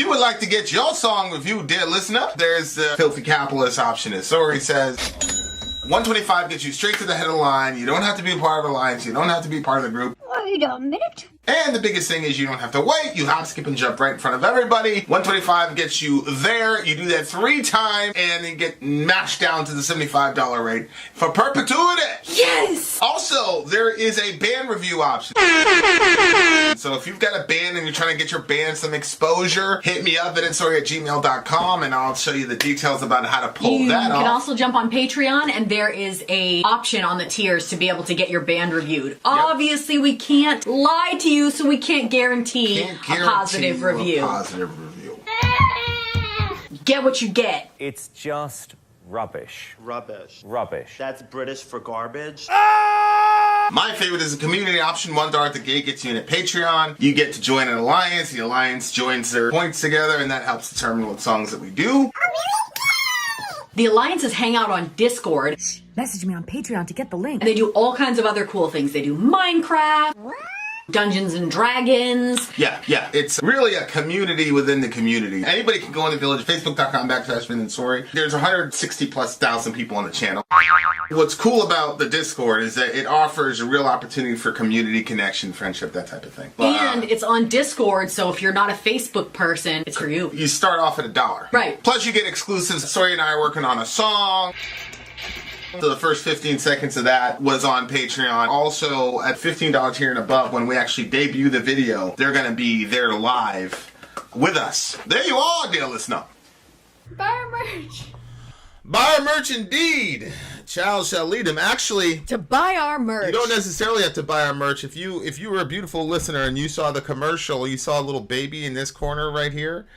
you would like to get your song reviewed, dear listener, there's the filthy capitalist option. As Sori says, $125 gets you straight to the head of the line. You don't have to be a part of the alliance. You don't have to be part of the group. Wait a minute. And the biggest thing is you don't have to wait. You hop, skip, and jump right in front of everybody. $125 gets you there. You do that 3 times, and then get mashed down to the $75 rate for perpetuity. Yes! Also, there is a band review option. So if you've got a band and you're trying to get your band some exposure, hit me up at vinsori@gmail.com, and I'll show you the details about how to pull that off. You can also jump on Patreon, and there is a option on the tiers to be able to get your band reviewed. Yep. Obviously, we can't lie to you, so we can't guarantee a positive review. Get what you get. It's just rubbish. Rubbish. Rubbish. That's British for garbage. My favorite is a community option. $1 at the gate gets you in at Patreon. You get to join an alliance. The alliance joins their points together, and that helps determine what songs that we do. The alliances hang out on Discord. Message me on Patreon to get the link. And they do all kinds of other cool things. They do Minecraft, Dungeons and Dragons. Yeah. It's really a community within the community. Anybody can go in the village, facebook.com/Vin and Sori. There's 160,000+ people on the channel. What's cool about the Discord is that it offers a real opportunity for community connection, friendship, that type of thing. And it's on Discord, so if you're not a Facebook person, it's for you. You start off at $1. Right. Plus you get exclusives. Sori and I are working on a song. So the first 15 seconds of that was on Patreon. Also, at $15 tier and above, when we actually debut the video, they're going to be there live with us. There you are, dear listener. Buy our merch. Buy our merch indeed. Child shall lead him. Actually, To buy our merch. you don't necessarily have to buy our merch. If you were a beautiful listener and you saw the commercial, you saw a little baby in this corner right here,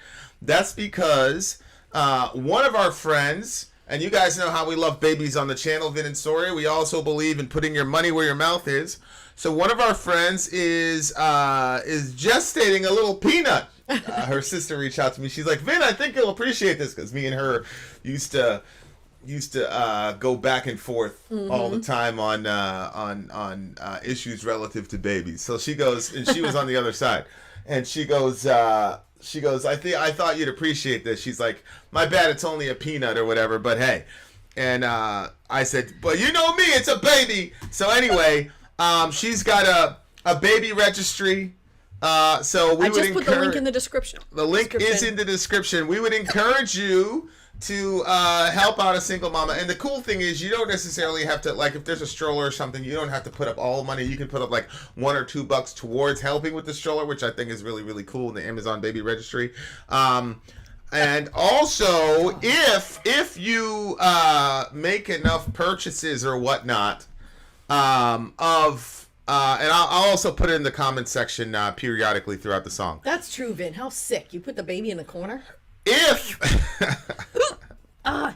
that's because one of our friends... And you guys know how we love babies on the channel, Vin and Sori. We also believe in putting your money where your mouth is. So one of our friends is gestating a little peanut. Her sister reached out to me. She's like, Vin, I think you'll appreciate this, because me and her used to go back and forth all the time on issues relative to babies. So she goes, and she was on the other side, and she goes, I thought you'd appreciate this. She's like, my bad, it's only a peanut or whatever, but hey. And I said, but you know me, it's a baby. So anyway, she's got a baby registry. So we I would just put the link in the description. The link is in the description. We would encourage you to help out a single mama. And the cool thing is, you don't necessarily have to, like, if there's a stroller or something, you don't have to put up all the money. You can put up like $1 or $2 towards helping with the stroller, which I think is really, really cool in the Amazon baby registry. And also, if you make enough purchases or whatnot and I'll also put it in the comment section periodically throughout the song. That's true, Vin. How sick. You put the baby in the corner? If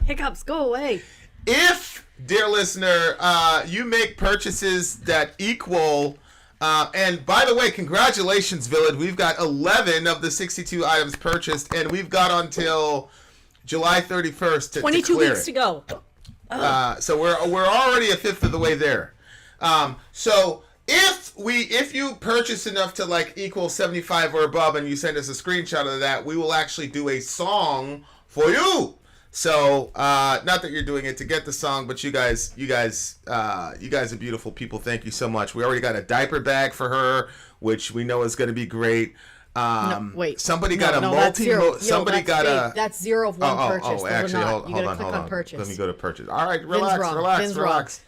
hiccups, go away. If, dear listener, you make purchases that equal, and by the way, congratulations, Village. We've got 11 of the 62 items purchased, and we've got until July 31st to 22 clear weeks it. to go. So we're already a fifth of the way there. So if you purchase enough to like equal 75 or above, and you send us a screenshot of that, we will actually do a song for you. So not that you're doing it to get the song, but you guys are beautiful people. Thank you so much. We already got a diaper bag for her, which we know is going to be great. No, wait. Somebody got a That's 0 of 1 purchase. Oh, actually, hold on. Purchase. Let me go to purchase. All right, relax.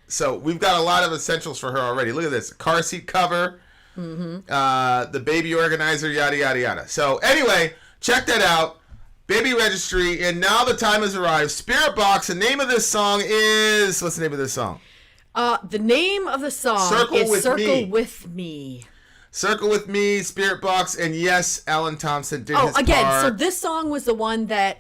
So we've got a lot of essentials for her already. Look at this: car seat cover, the baby organizer, yada yada yada. So anyway, check that out, baby registry, and now the time has arrived. Spiritbox. The name of this song is, what's the name of this song? The name of the song is Circle With Me. Circle With Me, Spiritbox, and yes, Alan Thompson did his again, part. so this song was the one that,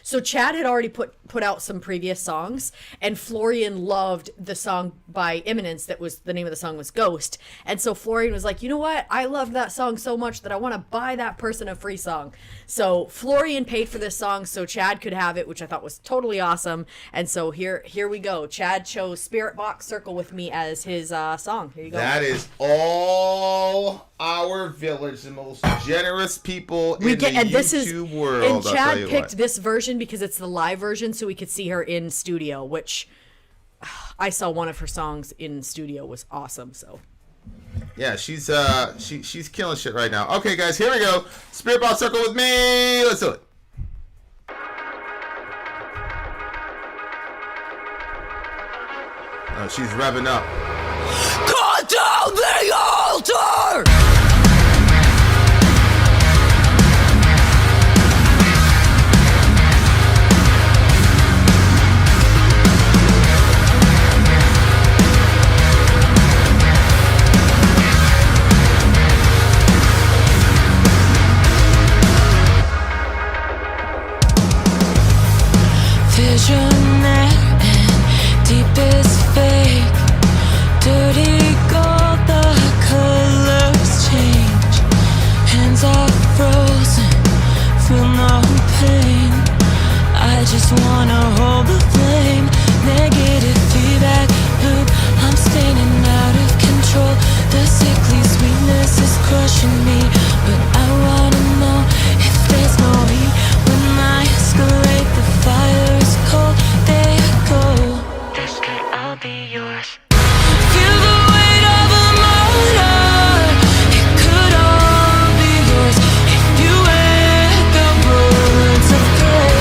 so Chad had already put put out some previous songs, and Florian loved the song by Eminence that was, the name of the song was Ghost. And so Florian was like, you know what? I loved that song so much that I want to buy that person a free song. So Florian paid for this song so Chad could have it, which I thought was totally awesome. And so here we go. Chad chose Spiritbox Circle With Me as his song. Here you go. That is all our village, the most generous people in the YouTube world. And Chad picked this version because it's the live version, so we could see her in studio, which I saw one of her songs in studio was awesome. So yeah, she's killing shit right now. Okay, guys, here we go. Spiritbox Circle With Me. Let's do it. Oh, she's revving up. Cut down the altar! Visionaire and deepest fake. Dirty gold, the colors change. Hands are frozen, feel no pain. I just wanna hold the flame. Negative feedback loop, I'm spinning out of control. The sickly sweetness is crushing me, but I wanna know if there's no heat. When I escalate, the fire is cold. There you go. This could all be yours. Feel the weight of a motor. It could all be yours if you echo words of prayer.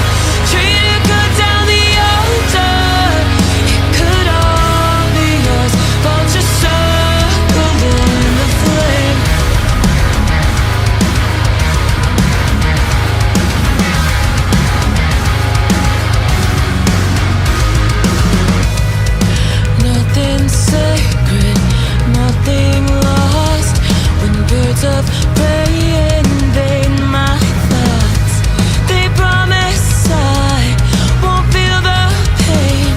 Treat it good down the altar. It could all be yours. Vulture circle in the flame. Nothing sacred, nothing lost. When birds of prey invade my thoughts, they promise I won't feel the pain.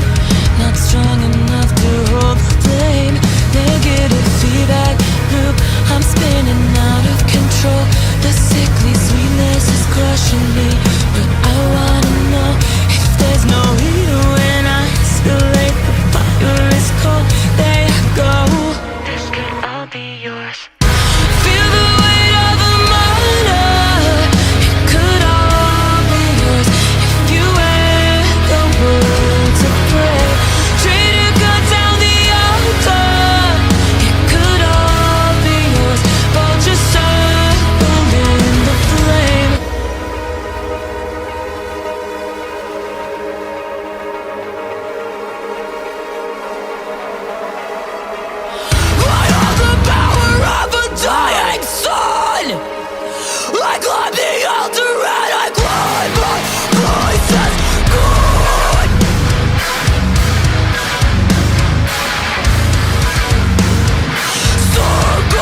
Not strong enough to hold the flame. Negative feedback loop, I'm spinning out of control. The sickly sweetness is crushing me, but I wanna know if there's no heat when I escalate. The fire is cold. There you go. This could all be yours. Feel the weight of a motor. It could all be yours if you echo words of prayer. Treat it good down the altar. It could all be yours. Vulture circle in the flame. I hold the power of a dying sun. I climb the altar and I climb my voices good. Circle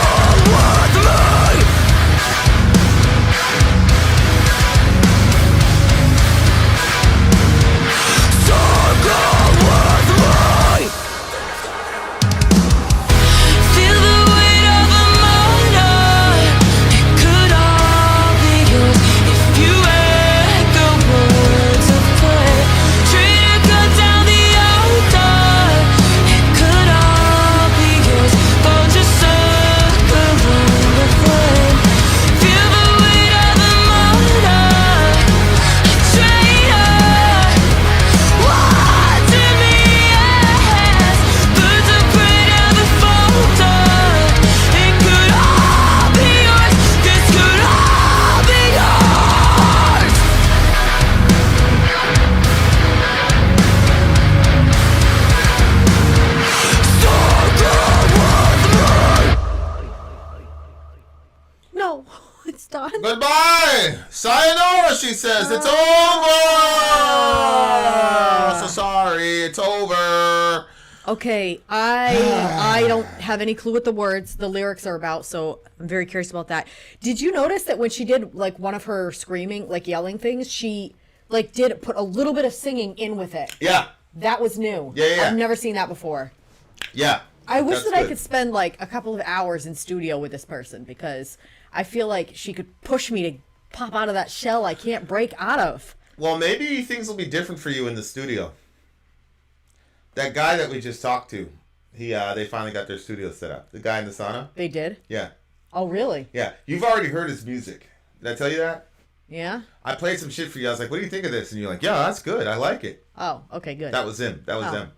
with me. Circle with me. Feel the weight of a motor. It could all be yours if you echo words of prayer. Treat it good down the altar. It could all be yours. Vulture circle in the flame. Feel the weight of a motor. A traitor. Watching me as birds of prey never falter. It could all be yours. This could all be yours. no, it's done. Goodbye. Sayonara, she says. It's over. So sorry. It's over. Okay, I don't have any clue what the words, the lyrics are about, so I'm very curious about that. Did you notice that when she did like one of her screaming, like yelling things, she like did put a little bit of singing in with it. Yeah. That was new. Yeah. I've never seen that before. Yeah. I wish That's that I good. could spend like a couple of hours in studio with this person because I feel like she could push me to pop out of that shell I can't break out of. Well, maybe things will be different for you in the studio. That guy that we just talked to, they finally got their studio set up. The guy in the sauna. They did? Yeah. Oh, really? Yeah. You've already heard his music. Did I tell you that? Yeah? I played some shit for you. I was like, what do you think of this? And you're like, yeah, that's good. I like it. Oh, okay, good. That was him. That was them.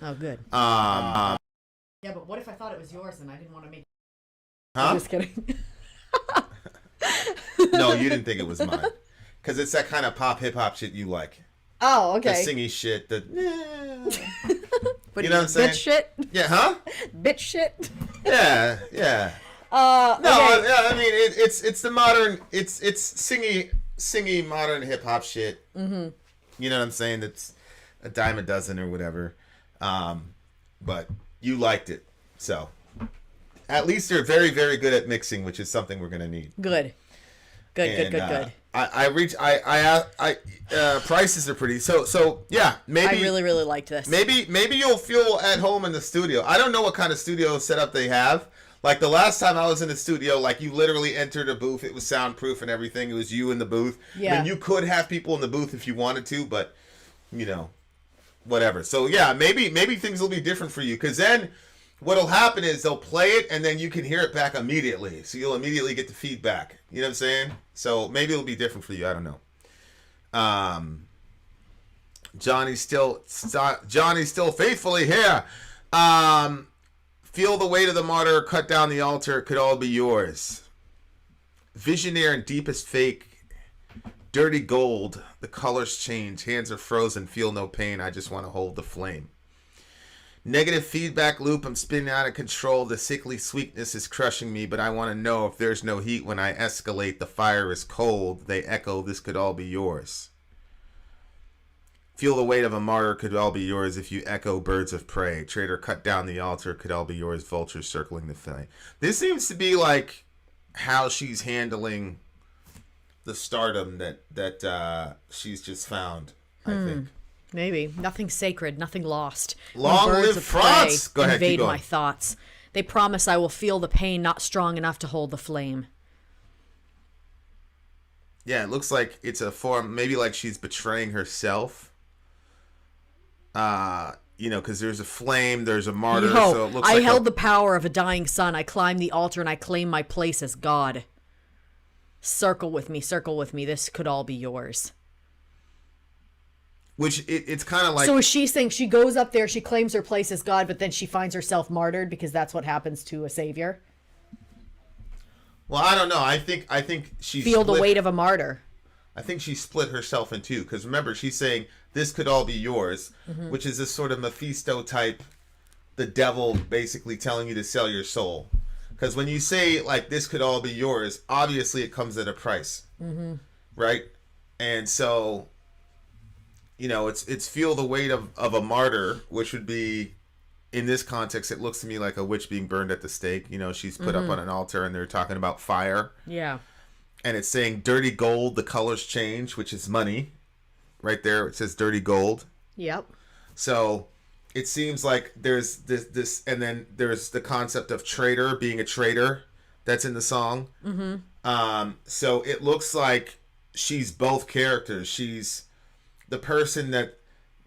Oh, good. Yeah, but what if I thought it was yours and I didn't want to make... Huh? I'm just kidding. No, you didn't think it was mine. Because it's that kind of pop hip-hop shit you like. Oh, okay. The singy shit. The... But you know what I'm saying? Bitch shit? Yeah, huh? Bitch shit? Yeah, yeah. No, Okay. I mean, it's the modern, it's singy modern hip-hop shit. Mm-hmm. You know what I'm saying? It's a dime a dozen or whatever. But you liked it. So, at least they're very, very good at mixing, which is something we're going to need. Good. Good. Prices are pretty. So yeah, maybe I really, really liked this. Maybe you'll feel at home in the studio. I don't know what kind of studio setup they have. Like the last time I was in the studio, like you literally entered a booth. It was soundproof and everything. It was you in the booth. Yeah. I mean, you could have people in the booth if you wanted to, but you know, whatever. So yeah, maybe things will be different for you because then what'll happen is they'll play it and then you can hear it back immediately. So you'll immediately get the feedback. You know what I'm saying? So maybe it'll be different for you. I don't know. Johnny's still faithfully here. Feel the weight of the martyr, cut down the altar, it could all be yours. Visionaire and deepest fake. Dirty gold, the colors change, hands are frozen, feel no pain, I just want to hold the flame. Negative feedback loop, I'm spinning out of control, the sickly sweetness is crushing me, but I want to know if there's no heat when I escalate, the fire is cold, they echo, this could all be yours. Feel the weight of a martyr, could all be yours if you echo birds of prey. Traitor, cut down the altar, could all be yours, vultures circling the flame. This seems to be like how she's handling the stardom that she's just found, I think. Maybe. Nothing sacred, nothing lost. Long When birds live of prey France! Go ahead, keep invade going. my thoughts. They promise I will feel the pain not strong enough to hold the flame. Yeah, it looks like it's a form, maybe like she's betraying herself. You know, because there's a flame, there's a martyr, so it looks I like held the power of a dying sun. I climbed the altar and I claim my place as God. Circle with me, this could all be yours. Which it's kind of like... So is she saying she goes up there, she claims her place as God, but then she finds herself martyred because that's what happens to a savior? Well, I don't know. I think she Feel the weight of a martyr. I think she split herself in two. Because remember, she's saying, this could all be yours, which is this sort of Mephisto type, the devil basically telling you to sell your soul. Because when you say, like, this could all be yours, obviously it comes at a price. Right? And so, you know, it's feel the weight of a martyr, which would be, in this context, it looks to me like a witch being burned at the stake. You know, she's put up on an altar and they're talking about fire. Yeah. And it's saying dirty gold, the colors change, which is money. Right there, it says dirty gold. Yep. So it seems like there's this, and then there's the concept of traitor, being a traitor, that's in the song. So it looks like she's both characters. She's the person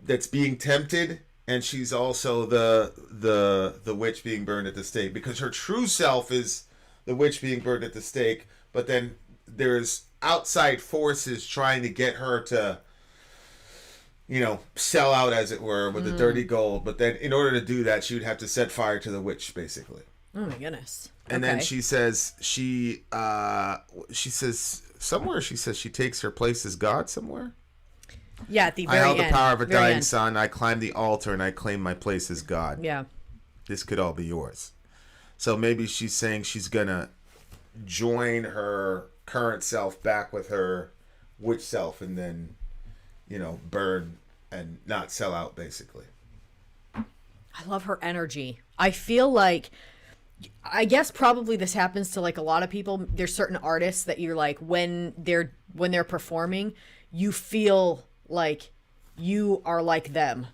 that's being tempted, and she's also the witch being burned at the stake, because her true self is the witch being burned at the stake, but then there's outside forces trying to get her to, you know, sell out, as it were, with the dirty gold. But then in order to do that, she would have to set fire to the witch, basically. Oh my goodness. And then she says she says somewhere, she says she takes her place as God somewhere. Yeah, at the I very held end. the power of a Very dying end. sun. I climbed the altar and I claim my place as God. Yeah. This could all be yours. So maybe she's saying she's gonna join her current self back with her witch self, and then, you know, burn and not sell out, basically. I love her energy. I feel like, I guess probably this happens to like a lot of people. There's certain artists that you're like, when they're when they're performing, you feel like you are like them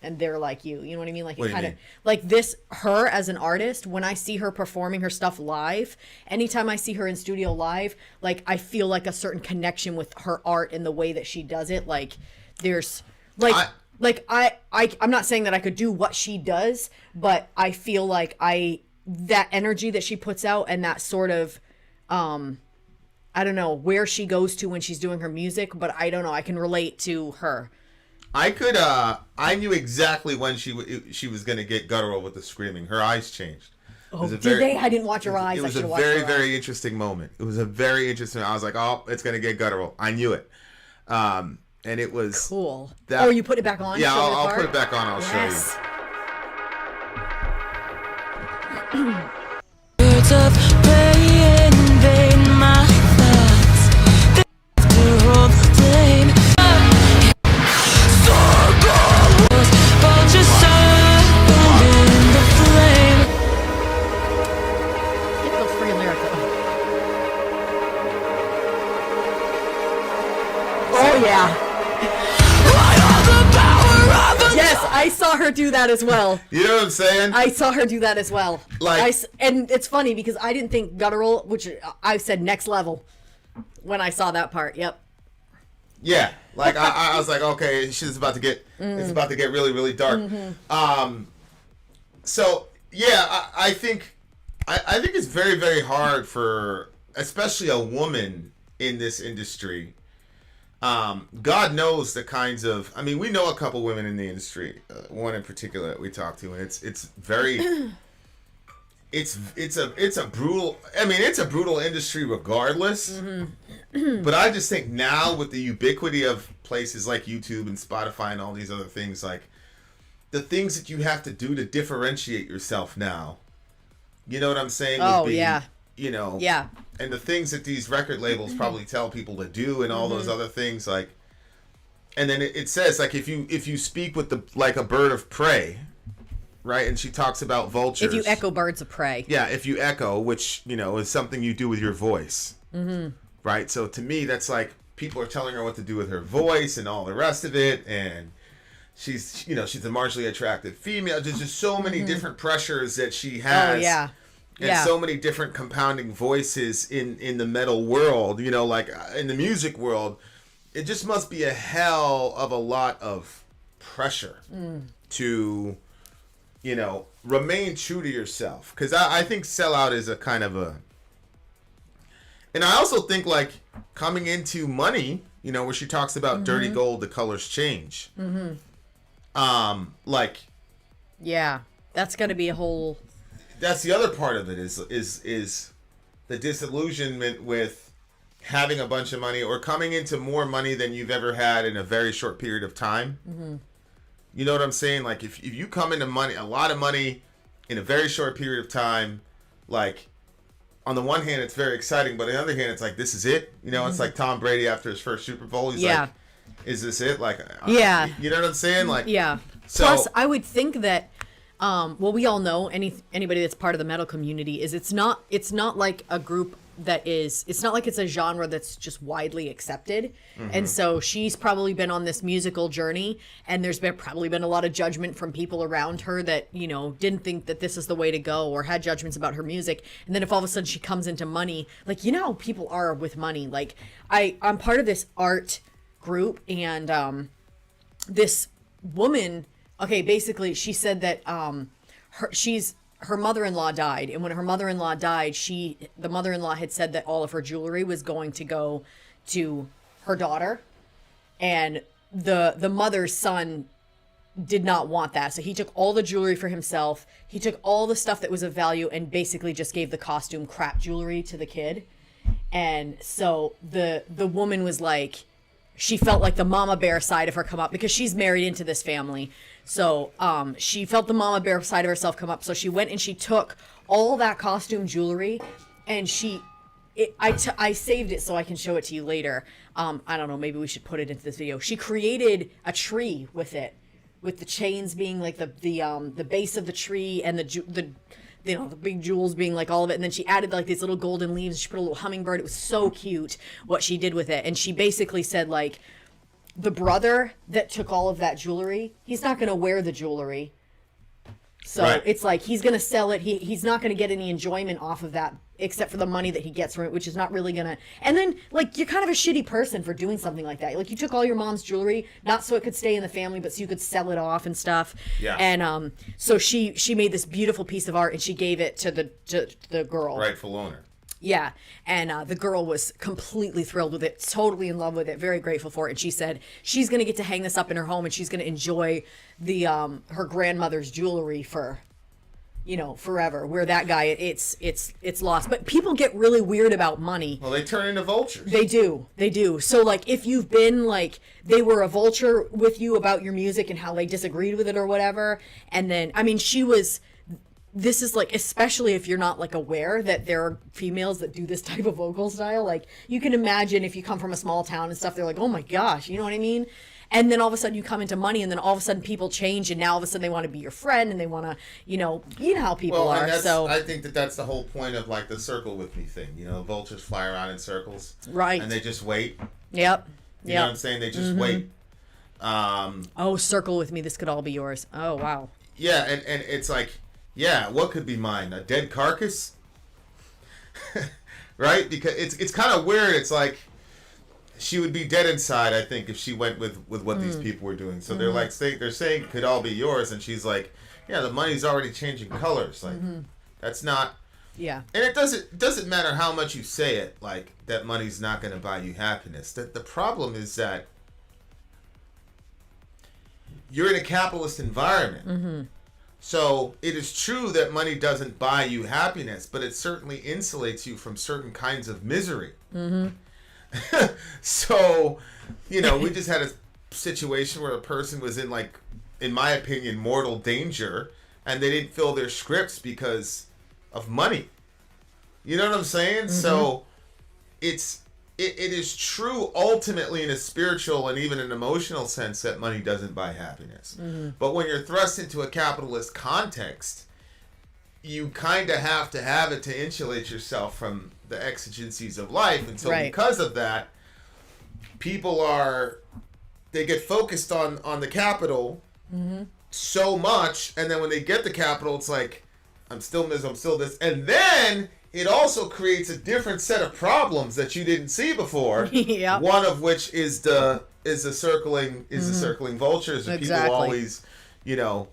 and they're like you. You know what I mean? Like, it kind of like this, her as an artist, when I see her performing her stuff live, anytime I see her in studio live, like, I feel like a certain connection with her art and the way that she does it. Like, there's like, I'm not saying that I could do what she does, but I feel like that energy that she puts out and that sort of, I don't know where she goes to when she's doing her music, but I don't know. I can relate to her. I knew exactly when she was going to get guttural with the screaming. Her eyes changed. Oh, did they? I didn't watch her eyes. It was a very, very interesting moment. It was a very interesting. I was like, oh, it's going to get guttural. I knew it. And it was cool. Oh, you put it back on? Yeah, I'll put it back on. I'll show you. Birds of prey invade my thoughts. They have to hold flame. Circle wars, vultures circled in the flame. It feels free lyrical. Oh yeah. Yes, I saw her do that as well. You know what I'm saying? I saw her do that as well. Like, and it's funny because I didn't think guttural, which I said next level when I saw that part. Yep. Yeah, like I was like, okay, she's about to get, it's about to get really, really dark. So yeah, I think it's very, very hard for, especially a woman in this industry. God knows the kinds of, I mean, we know a couple women in the industry, one in particular that we talked to, and it's very, it's a brutal, I mean, it's a brutal industry regardless, but I just think now with the ubiquity of places like YouTube and Spotify and all these other things, like the things that you have to do to differentiate yourself now, you know what I'm saying? Oh, yeah. You know, yeah, and the things that these record labels probably tell people to do and all those other things, like, and then it says like if you speak with the like a bird of prey, right, and she talks about vultures. If you echo birds of prey. Yeah, if you echo, which you know is something you do with your voice, right? So to me, that's like people are telling her what to do with her voice and all the rest of it, and she's a marginally attractive female. There's just so many different pressures that she has. Oh yeah. And so many different compounding voices in the metal world, you know, like in the music world, it just must be a hell of a lot of pressure to, you know, remain true to yourself. Because I think Sellout is a kind of a, and I also think like coming into Money, you know, where she talks about dirty gold, the colors change. Like, yeah, that's gonna be a whole. That's the other part of it is the disillusionment with having a bunch of money or coming into more money than you've ever had in a very short period of time. You know what I'm saying? Like if you come into money, a lot of money in a very short period of time, like on the one hand it's very exciting, but on the other hand it's like, this is it. You know, it's like Tom Brady after his first Super Bowl. He's like, is this it? Like, yeah. You know what I'm saying? Like, yeah. So, plus, I would think that. Well, we all know anybody that's part of the metal community is it's not like a group that is, it's not like it's a genre that's just widely accepted. And so she's probably been on this musical journey and there's probably been a lot of judgment from people around her that, you know, didn't think that this is the way to go or had judgments about her music. And then if all of a sudden she comes into Money, like, you know how people are with money. Like I'm part of this art group and this woman, okay, basically she said that her mother-in-law died, and when her mother-in-law died, the mother-in-law had said that all of her jewelry was going to go to her daughter, and the mother's son did not want that, so he took all the jewelry for himself. He took all the stuff that was of value and basically just gave the costume crap jewelry to the kid. And so the woman was like, she felt like the mama bear side of her come up because she's married into this family. So she felt the mama bear side of herself come up. So she went and she took all that costume jewelry and I saved it so I can show it to you later. I don't know, maybe we should put it into this video. She created a tree with it, with the chains being like the base of the tree and you know, the big jewels being like all of it. And then she added like these little golden leaves. She put a little hummingbird. It was so cute what she did with it. And she basically said like, the brother that took all of that jewelry, he's not going to wear the jewelry. So Right. it's like he's going to sell it. He's not going to get any enjoyment off of that except for the money that he gets from it, which is not really going to. And then like you're kind of a shitty person for doing something like that. Like you took all your mom's jewelry, not so it could stay in the family, but so you could sell it off and stuff. Yeah. And so she made this beautiful piece of art and she gave it to the girl. Rightful owner. Yeah, and the girl was completely thrilled with it, totally in love with it, very grateful for it. And she said she's going to get to hang this up in her home, and she's going to enjoy the her grandmother's jewelry for, you know, forever. Where that guy, it's lost. But people get really weird about money. Well, they turn into vultures. They do. So like, if you've been like, they were a vulture with you about your music and how they disagreed with it or whatever, and then I mean, she was. This is like, especially if you're not like aware that there are females that do this type of vocal style. Like you can imagine if you come from a small town and stuff, they're like, oh my gosh, you know what I mean? And then all of a sudden you come into money and then all of a sudden people change and now all of a sudden they want to be your friend and they want to, you know how people Well, and are. that's, So I think that's the whole point of like the circle with me thing. You know, vultures fly around in circles. Right. And they just wait. Yep. You know what I'm saying? They just wait. Oh, circle with me. This could all be yours. Oh, wow. Yeah, and it's like, yeah, what could be mine? A dead carcass? Right? Because it's kind of weird. It's like she would be dead inside, I think, if she went with what these people were doing. So they're like, they're saying it could all be yours, and she's like, yeah, the money's already changing colors. Like, that's not. Yeah. And it doesn't matter how much you say it, like that money's not going to buy you happiness. The problem is that you're in a capitalist environment. So it is true that money doesn't buy you happiness, but it certainly insulates you from certain kinds of misery. So, you know, we just had a situation where a person was in, like, in my opinion, mortal danger, and they didn't fill their scripts because of money. You know what I'm saying? So it is true ultimately in a spiritual and even an emotional sense that money doesn't buy happiness. But when you're thrust into a capitalist context, you kind of have to have it to insulate yourself from the exigencies of life. And so because of that, people they get focused on the capital so much, and then when they get the capital, it's like, I'm still this, I'm still this. And then it also creates a different set of problems that you didn't see before. Yep. One of which is the circling vultures, and Exactly. people always, you know,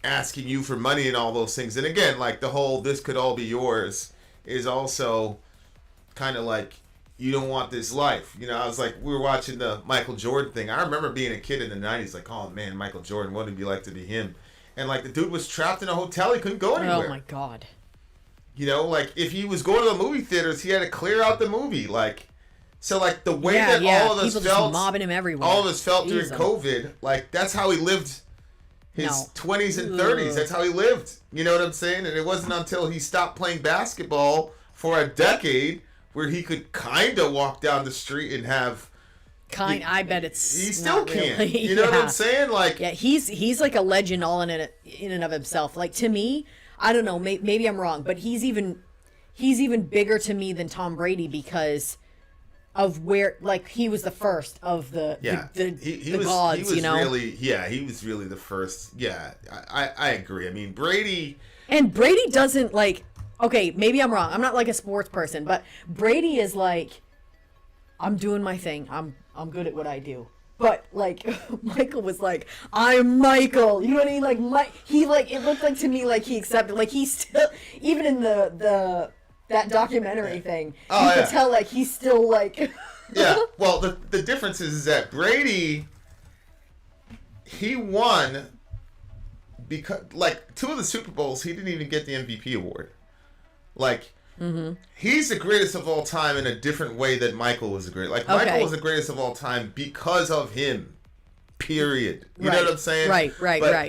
asking you for money and all those things. And again, like the whole "this could all be yours" is also kind of like, you don't want this life. You know, I was like, we were watching the Michael Jordan thing. I remember being a kid in the 90s, like, oh man, Michael Jordan, what would it be like to be him? And like the dude was trapped in a hotel, he couldn't go anywhere. Oh my God. You know, like if he was going to the movie theaters, he had to clear out the movie. Like, so like the way that all of us people felt, just mobbing him everywhere. all of us felt during Jesus. COVID, like that's how he lived his No. 20s and 30s. That's how he lived. You know what I'm saying? And it wasn't until he stopped playing basketball for a decade where he could kind of walk down the street and have. I bet it's. He still not can't. really. You know what I'm saying? Like, Yeah, he's like a legend all in and of himself. Like to me, I don't know, maybe I'm wrong, but he's even bigger to me than Tom Brady because of where, like, he was the first of the gods, he was you know. he was really the first. Yeah, I agree. I mean, Brady. And Brady doesn't like. Okay, maybe I'm wrong. I'm not like a sports person, but Brady is like, I'm doing my thing. I'm good at what I do. But like Michael was like, I'm Michael. You know what I mean? Like he like, it looked like to me like he accepted, like he still, even in that documentary thing, you could tell like he's still like. Yeah. Well, the difference is that Brady, he won because like 2 of the Super Bowls he didn't even get the MVP award. Like. He's the greatest of all time in a different way that Michael was the greatest. Like, Michael was the greatest of all time because of him. Period. You know what I'm saying? Right.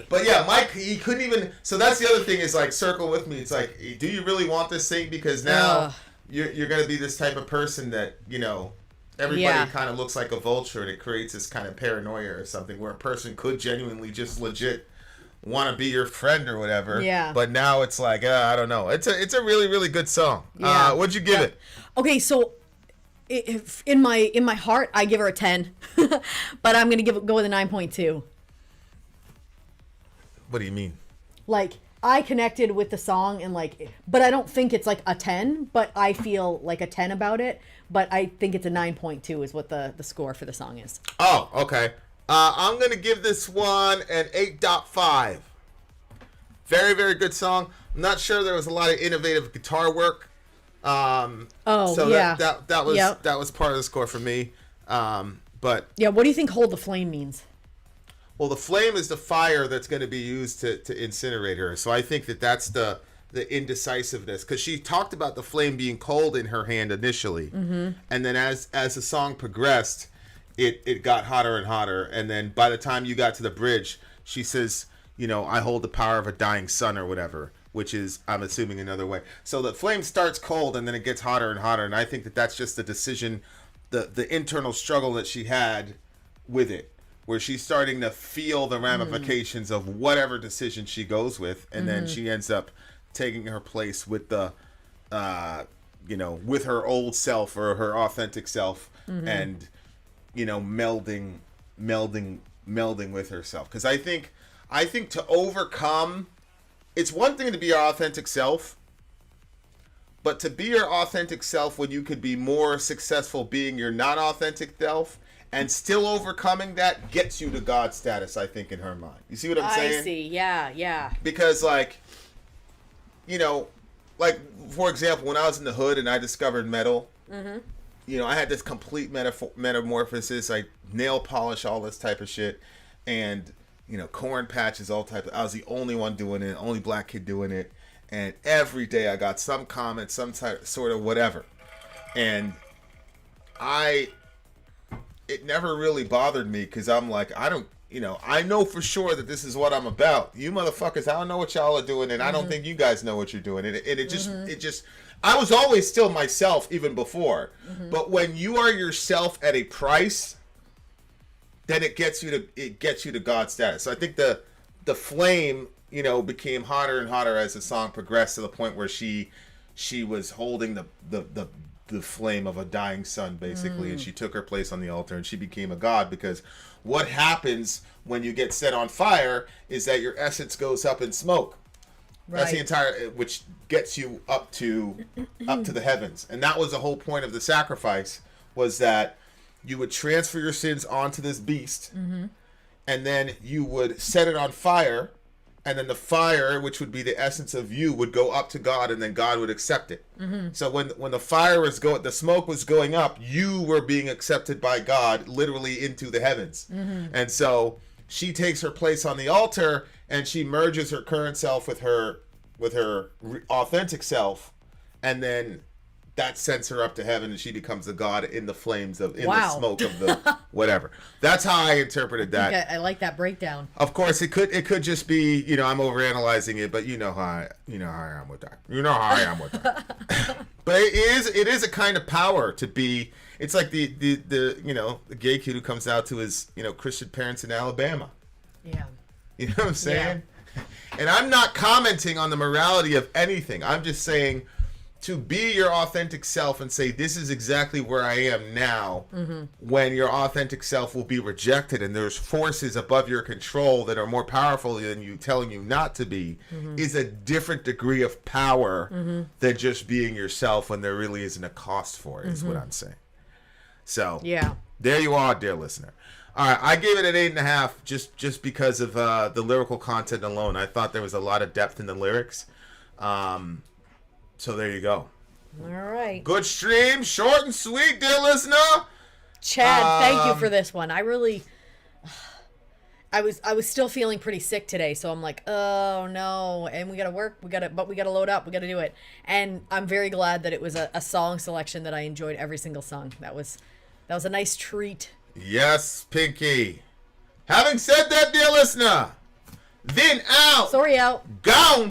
But yeah, Mike, he couldn't even. So that's the other thing is like, circle with me. It's like, do you really want this thing? Because now you're going to be this type of person that, you know, everybody kind of looks like a vulture, and it creates this kind of paranoia or something where a person could genuinely just legit want to be your friend or whatever. Yeah. But now it's like, I don't know. It's a really, really good song. Yeah. What'd you give it? Okay, so if in my heart, I give her a 10, but I'm gonna go with a 9.2. What do you mean? Like, I connected with the song and but I don't think it's like a 10, but I feel like a 10 about it. But I think it's a 9.2 is what the score for the song is. Oh, okay. I'm going to give this one an 8.5. Very, very good song. I'm not sure there was a lot of innovative guitar work. So yeah. That was part of the score for me. But yeah, what do you think "Hold the Flame" means? well, the flame is the fire that's going to be used to incinerate her. So I think that's the indecisiveness, because she talked about the flame being cold in her hand initially, and then as the song progressed, it got hotter and hotter, and then by the time you got to the bridge, she says, I hold the power of a dying sun or whatever, which is, I'm assuming, another way. So the flame starts cold and then it gets hotter and hotter, and I think that's just the decision, the internal struggle that she had with it, where she's starting to feel the ramifications of whatever decision she goes with, and then she ends up taking her place with the, with her old self or her authentic self, and, melding with herself. Because I think to overcome, it's one thing to be your authentic self, but to be your authentic self when you could be more successful being your non-authentic self and still overcoming that gets you to God status, I think, in her mind. You see what I'm saying? I see. Yeah. Because, for example, when I was in the hood and I discovered metal, I had this complete metamorphosis. I nail polish, all this type of shit. And, corn patches, all type of... I was the only one doing it, only black kid doing it. And every day I got some comment, some type, sort of whatever. And it never really bothered me, because I'm like, I know for sure that this is what I'm about. You motherfuckers, I don't know what y'all are doing, and I don't think you guys know what you're doing. And it just, I was always still myself even before. But when you are yourself at a price, then it gets you to God status. So I think the flame, became hotter and hotter as the song progressed, to the point where she was holding the flame of a dying sun, basically, and she took her place on the altar, and she became a god. Because what happens when you get set on fire is that your essence goes up in smoke. Right. That's the entire, which gets you up to the heavens. And that was the whole point of the sacrifice, was that you would transfer your sins onto this beast, and then you would set it on fire, and then the fire, which would be the essence of you, would go up to God, and then God would accept it. So when the fire was the smoke was going up, you were being accepted by God, literally into the heavens. And so she takes her place on the altar, and she merges her current self with her authentic self, and then that sends her up to heaven, and she becomes a god in the flames the smoke of the whatever. That's how I interpreted that. I like that breakdown. Of course, it could just be, I'm overanalyzing it, but you know how I am with that. You know how I am with that. But it is a kind of power to be. It's like the gay kid who comes out to his Christian parents in Alabama. Yeah. You know what I'm saying? Yeah. And I'm not commenting on the morality of anything. I'm just saying, to be your authentic self and say, this is exactly where I am now, when your authentic self will be rejected and there's forces above your control that are more powerful than you, telling you not to be, is a different degree of power than just being yourself when there really isn't a cost for it, is what I'm saying. So, yeah, there you are, dear listener. All right, I gave it an 8.5 just because of the lyrical content alone. I thought there was a lot of depth in the lyrics. So there you go. All right. Good stream, short and sweet, dear listener. Chad, thank you for this one. I was still feeling pretty sick today, so I'm like, oh no, and we gotta work, we gotta load up, we gotta do it. And I'm very glad that it was a song selection that I enjoyed every single song. That was a nice treat. Yes, Pinky. Having said that, dear listener, Vin out. Sori out. Gone.